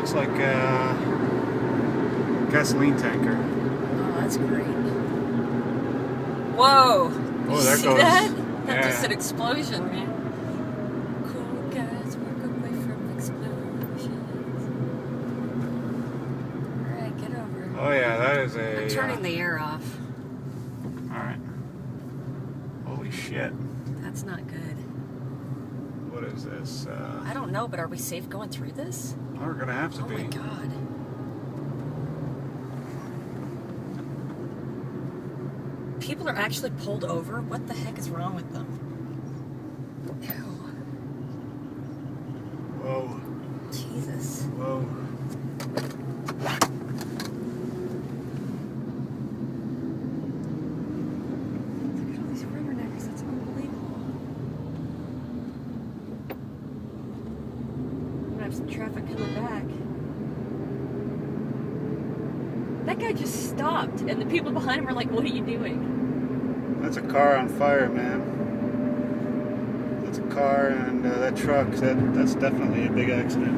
looks like a gasoline tanker. Oh, that's great. Whoa! Oh, Did there you see goes. that? That's Yeah. just an explosion, man. Cool guys work away from explosions. Alright, get over. Oh yeah, that is a. I'm turning the air off. All right. Holy shit! That's not good. What is this? I don't know, but are we safe going through this? We're gonna have to Oh be. my god. People are actually pulled over? What the heck is wrong with them? Ew. Whoa. Jesus. Whoa. Look at all these rubberneckers. That's unbelievable. I'm gonna have some traffic coming back. That guy just stopped, and the people behind him are like, what are you doing? That's a car on fire, man. That's a car, and that truck. That's definitely a big accident.